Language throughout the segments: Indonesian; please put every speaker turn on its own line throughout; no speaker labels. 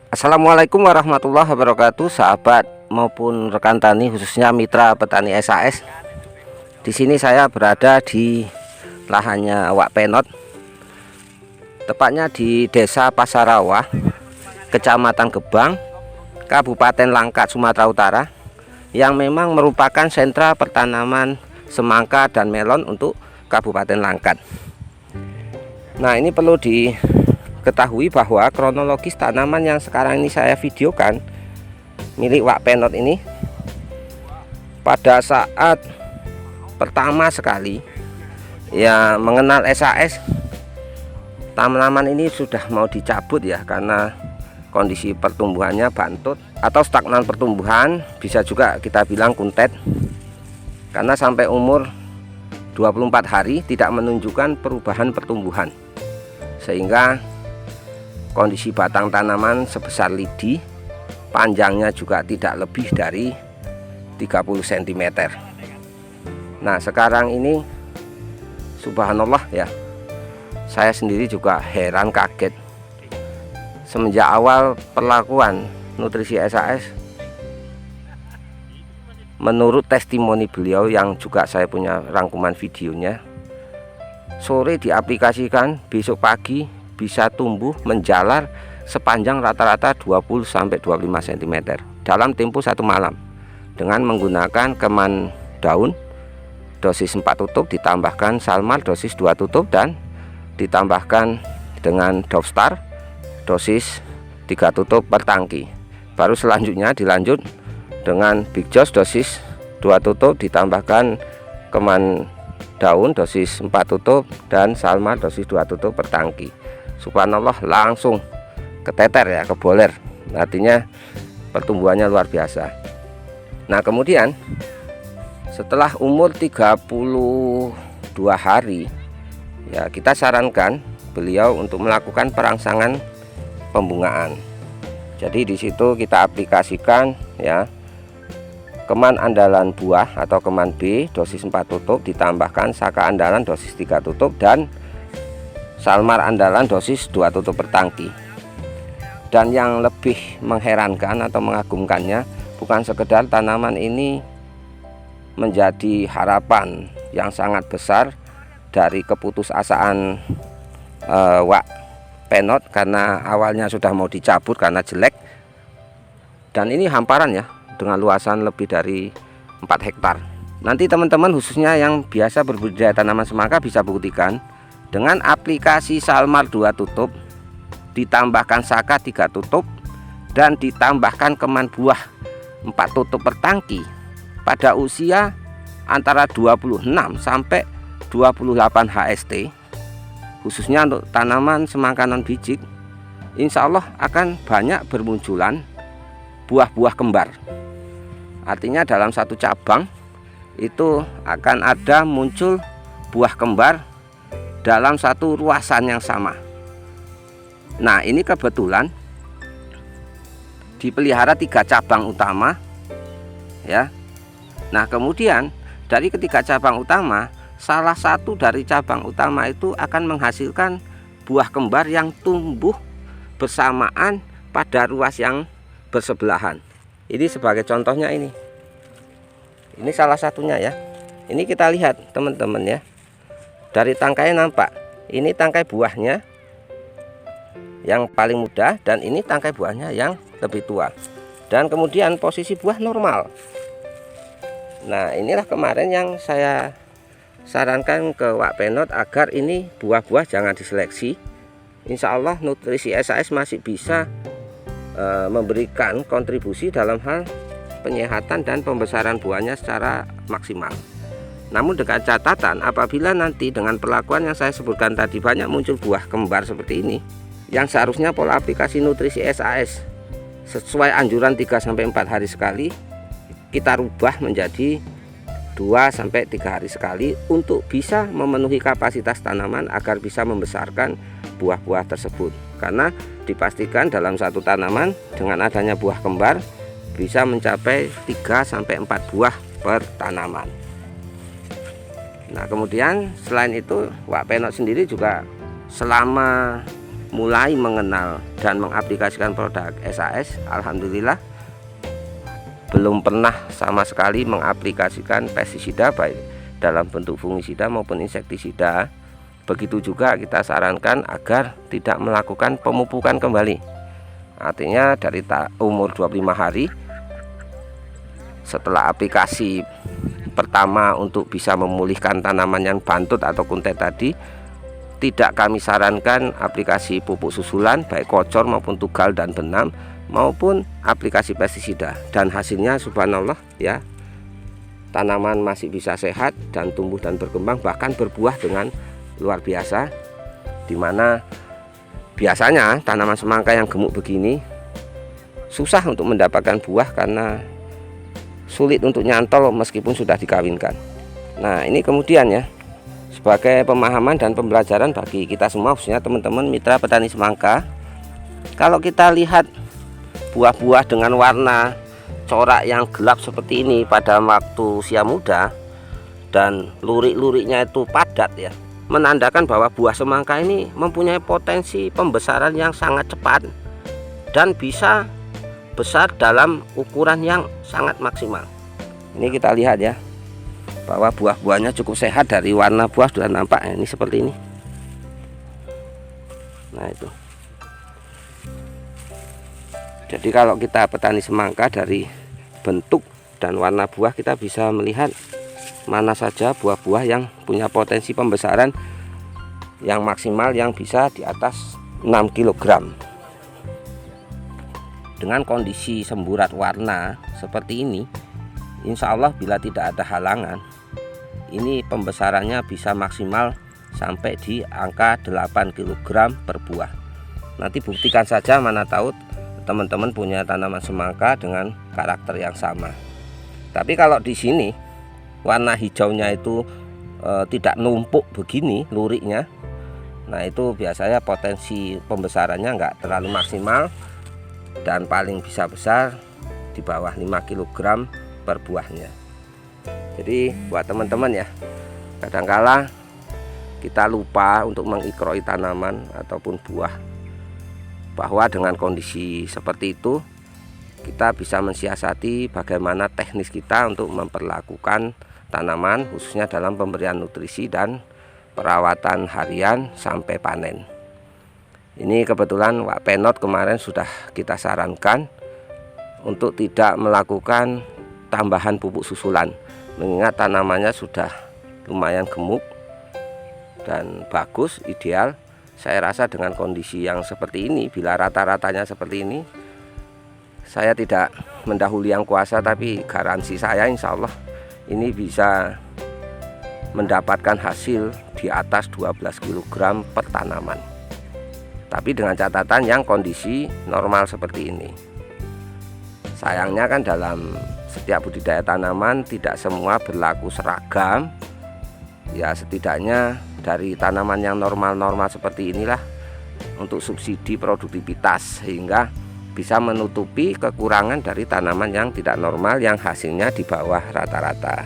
Assalamualaikum warahmatullahi wabarakatuh, sahabat maupun rekan tani, khususnya mitra petani SAS. Di sini saya berada di lahannya Wak Penot, tepatnya di Desa Pasarawah, Kecamatan Gebang, Kabupaten Langkat, Sumatera Utara, yang memang merupakan sentra pertanaman semangka dan melon untuk Kabupaten Langkat. Nah, ini perlu diketahui bahwa kronologis tanaman yang sekarang ini saya videokan milik Wak Penot ini, pada saat pertama sekali ya mengenal SAS, tanaman ini sudah mau dicabut ya, karena kondisi pertumbuhannya bantut atau stagnan pertumbuhan, bisa juga kita bilang kuntet, karena sampai umur 24 hari tidak menunjukkan perubahan pertumbuhan, sehingga kondisi batang tanaman sebesar lidi, panjangnya juga tidak lebih dari 30 cm. Nah, sekarang ini subhanallah ya, saya sendiri juga heran, kaget. Semenjak awal perlakuan nutrisi SAS, menurut testimoni beliau yang juga saya punya rangkuman videonya, sore diaplikasikan, besok pagi bisa tumbuh menjalar sepanjang rata-rata 20-25 cm dalam tempo 1 malam, dengan menggunakan keman daun dosis 4 tutup, ditambahkan Salmar dosis 2 tutup, dan ditambahkan dengan Dovestar dosis 3 tutup per tangki. Baru selanjutnya dilanjut dengan Big Joss dosis 2 tutup, ditambahkan keman daun dosis 4 tutup dan Salmar dosis 2 tutup per tangki. Subhanallah, langsung keteter ya, keboler. Artinya pertumbuhannya luar biasa. Nah, kemudian setelah umur 32 hari ya, kita sarankan beliau untuk melakukan perangsangan pembungaan. Jadi di situ kita aplikasikan ya keman andalan buah atau keman B dosis 4 tutup, ditambahkan Saka andalan dosis 3 tutup dan Salmar andalan dosis 2 tutup per tangki. Dan yang lebih mengherankan atau mengagumkannya, bukan sekedar tanaman ini menjadi harapan yang sangat besar dari keputusasaan Wak Penot, karena awalnya sudah mau dicabut karena jelek, dan ini hamparan ya, dengan luasan lebih dari 4 hektar. Nanti teman-teman khususnya yang biasa berbudidaya tanaman semangka bisa buktikan dengan aplikasi Salmar 2 tutup, ditambahkan Saka 3 tutup, dan ditambahkan keman buah 4 tutup per tangki pada usia antara 26 sampai 28 HST, khususnya untuk tanaman semangka non biji, insya Allah akan banyak bermunculan buah-buah kembar. Artinya dalam satu cabang itu akan ada muncul buah kembar dalam satu ruasan yang sama. Nah, ini kebetulan dipelihara 3 cabang utama ya. Nah, kemudian dari ketiga cabang utama, salah satu dari cabang utama itu akan menghasilkan buah kembar yang tumbuh bersamaan pada ruas yang bersebelahan. Ini sebagai contohnya ini. Ini salah satunya ya. Ini kita lihat teman-teman ya. Dari tangkainya nampak, ini tangkai buahnya yang paling muda, dan ini tangkai buahnya yang lebih tua. Dan kemudian posisi buah normal. Nah, inilah kemarin yang saya sarankan ke Wak Penot agar ini buah-buah jangan diseleksi. Insya Allah nutrisi SAS masih bisa memberikan kontribusi dalam hal penyehatan dan pembesaran buahnya secara maksimal. Namun dengan catatan, apabila nanti dengan perlakuan yang saya sebutkan tadi banyak muncul buah kembar seperti ini, yang seharusnya pola aplikasi nutrisi SAS sesuai anjuran 3-4 hari sekali, kita rubah menjadi 2-3 hari sekali untuk bisa memenuhi kapasitas tanaman agar bisa membesarkan buah-buah tersebut. Karena dipastikan dalam satu tanaman dengan adanya buah kembar bisa mencapai 3-4 buah per tanaman. Nah, kemudian selain itu Wak Penot sendiri juga selama mulai mengenal dan mengaplikasikan produk SAS, alhamdulillah belum pernah sama sekali mengaplikasikan pestisida baik dalam bentuk fungisida maupun insektisida. Begitu juga kita sarankan agar tidak melakukan pemupukan kembali. Artinya dari umur 25 hari setelah aplikasi pertama untuk bisa memulihkan tanaman yang bantut atau kuntet tadi, tidak kami sarankan aplikasi pupuk susulan baik kocor maupun tugal dan benam maupun aplikasi pestisida. Dan hasilnya subhanallah ya, tanaman masih bisa sehat dan tumbuh dan berkembang, bahkan berbuah dengan luar biasa. Dimana biasanya tanaman semangka yang gemuk begini susah untuk mendapatkan buah karena sulit untuk nyantol meskipun sudah dikawinkan. Nah ini kemudian ya, sebagai pemahaman dan pembelajaran bagi kita semua, khususnya teman-teman mitra petani semangka, kalau kita lihat buah-buah dengan warna corak yang gelap seperti ini pada waktu usia muda dan lurik-luriknya itu padat ya, menandakan bahwa buah semangka ini mempunyai potensi pembesaran yang sangat cepat dan bisa besar dalam ukuran yang sangat maksimal. Ini kita lihat ya, bahwa buah-buahnya cukup sehat, dari warna buah sudah nampak ya, ini seperti ini. Nah itu. Jadi kalau kita petani semangka, dari bentuk dan warna buah kita bisa melihat mana saja buah-buah yang punya potensi pembesaran yang maksimal yang bisa di atas 6 kg. Dengan kondisi semburat warna seperti ini, insya Allah bila tidak ada halangan, ini pembesarannya bisa maksimal sampai di angka 8 kg per buah. Nanti buktikan saja, mana tahu teman-teman punya tanaman semangka dengan karakter yang sama. Tapi kalau di sini warna hijaunya itu tidak numpuk begini luriknya, nah itu biasanya potensi pembesarannya enggak terlalu maksimal dan paling bisa besar di bawah 5 kg per buahnya. Jadi buat teman-teman ya, kadangkala kita lupa untuk mengikroi tanaman ataupun buah, bahwa dengan kondisi seperti itu kita bisa mensiasati bagaimana teknis kita untuk memperlakukan tanaman, khususnya dalam pemberian nutrisi dan perawatan harian sampai panen. Ini kebetulan Wak Penot kemarin sudah kita sarankan untuk tidak melakukan tambahan pupuk susulan, mengingat tanamannya sudah lumayan gemuk dan bagus, ideal. Saya rasa dengan kondisi yang seperti ini, bila rata-ratanya seperti ini, saya tidak mendahului yang kuasa, tapi garansi saya insya Allah ini bisa mendapatkan hasil di atas 12 kg per tanaman. Tapi dengan catatan yang kondisi normal seperti ini. Sayangnya kan dalam setiap budidaya tanaman tidak semua berlaku seragam. Ya setidaknya dari tanaman yang normal-normal seperti inilah untuk subsidi produktivitas, sehingga bisa menutupi kekurangan dari tanaman yang tidak normal yang hasilnya di bawah rata-rata.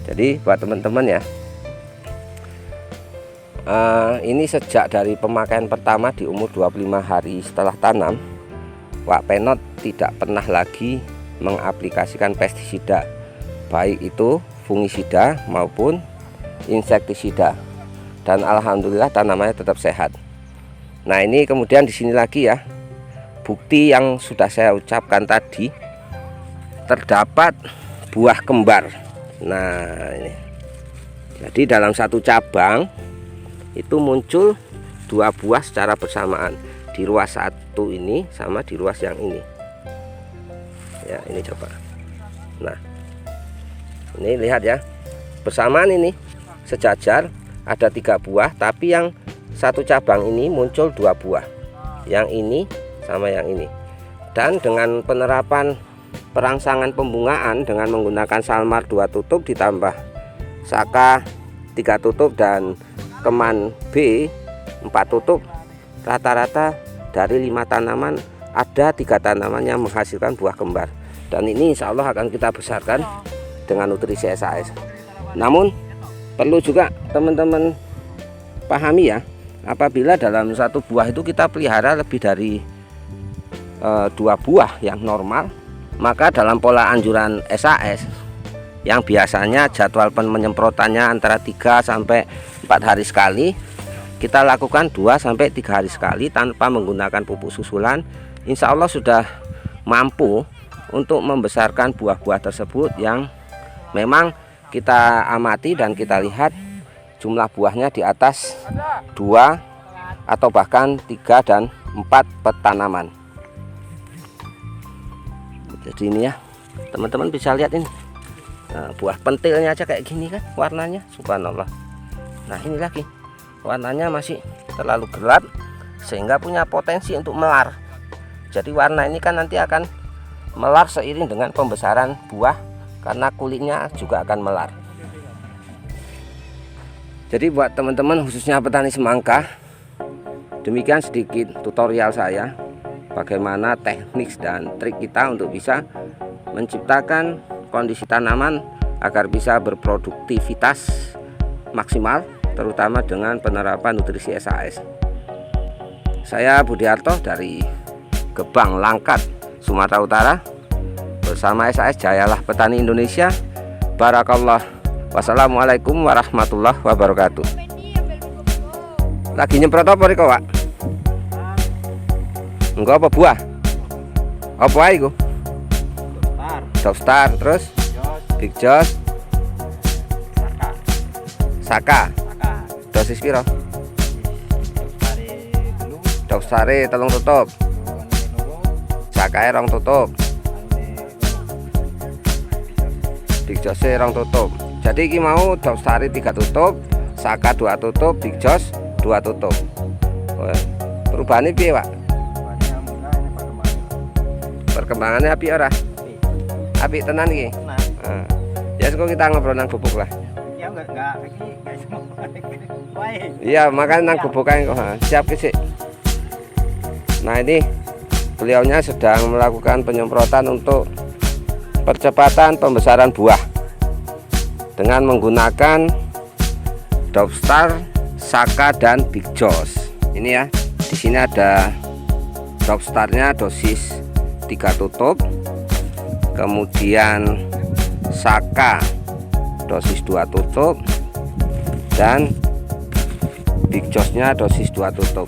Jadi buat teman-teman ya, ini sejak dari pemakaian pertama di umur 25 hari setelah tanam, Wak Penot tidak pernah lagi mengaplikasikan pestisida, baik itu fungisida maupun insektisida, dan alhamdulillah tanamannya tetap sehat. Nah ini kemudian di sini lagi ya, bukti yang sudah saya ucapkan tadi, terdapat buah kembar. Nah ini, jadi dalam satu cabang itu muncul 2 buah secara bersamaan di ruas satu ini sama di ruas yang ini. Ya ini coba. Nah ini lihat ya, bersamaan ini sejajar ada 3 buah, tapi yang satu cabang ini muncul 2 buah, yang ini sama yang ini. Dan dengan penerapan perangsangan pembungaan dengan menggunakan Salmar 2 tutup ditambah Saka 3 tutup dan Keman B 4 tutup, rata-rata dari 5 tanaman ada 3 tanaman yang menghasilkan buah kembar. Dan ini insya Allah akan kita besarkan dengan nutrisi SAS. Namun perlu juga teman-teman pahami ya, apabila dalam satu buah itu kita pelihara lebih dari 2 buah yang normal, maka dalam pola anjuran SAS yang biasanya jadwal penyemprotannya antara 3 sampai 4 hari sekali, kita lakukan 2 sampai 3 hari sekali tanpa menggunakan pupuk susulan. Insya Allah sudah mampu untuk membesarkan buah-buah tersebut yang memang kita amati dan kita lihat jumlah buahnya di atas 2 atau bahkan 3 dan 4 petanaman. Jadi ini ya teman-teman bisa lihat ini, nah, buah pentilnya aja kayak gini kan warnanya, subhanallah. Nah ini lagi warnanya masih terlalu gelap sehingga punya potensi untuk melar. Jadi warna ini kan nanti akan melar seiring dengan pembesaran buah karena kulitnya juga akan melar. Jadi buat teman-teman khususnya petani semangka, demikian sedikit tutorial saya bagaimana teknik dan trik kita untuk bisa menciptakan kondisi tanaman agar bisa berproduktivitas maksimal, terutama dengan penerapan nutrisi SAS. Saya Budiarto dari Gebang, Langkat, Sumatera Utara, bersama SAS Jayalah Petani Indonesia. Barakallah. Wassalamualaikum warahmatullahi wabarakatuh. Lagi nyemprot apa riko, Pak? Enggak apa buah? Apa ae iku? Dovestar, terus Big Joss, Saka. Dosis piro? Dovestare 3 tutup. Sakae 2 tutup. Big Joss 2 tutup. Jadi iki mau Dovestare 3 tutup, Saka 2 tutup, Big Joss 2 tutup. Perubahannya piye, Pak? Perkembangannya api ora? Api tenan iki. Nah. Ya sekarang kita ngobrol nang bubuk lah.
Ya enggak
Iya, makanya nang bubuk ae kok. Siap sih. Nah, ini beliaunya sedang melakukan penyemprotan untuk percepatan pembesaran buah dengan menggunakan Dovestar, Saka dan Big Joss. Ini ya. Di sini ada Dovestarnya dosis 3 tutup, kemudian Saka dosis 2 tutup, dan Big Joss-nya dosis 2 tutup.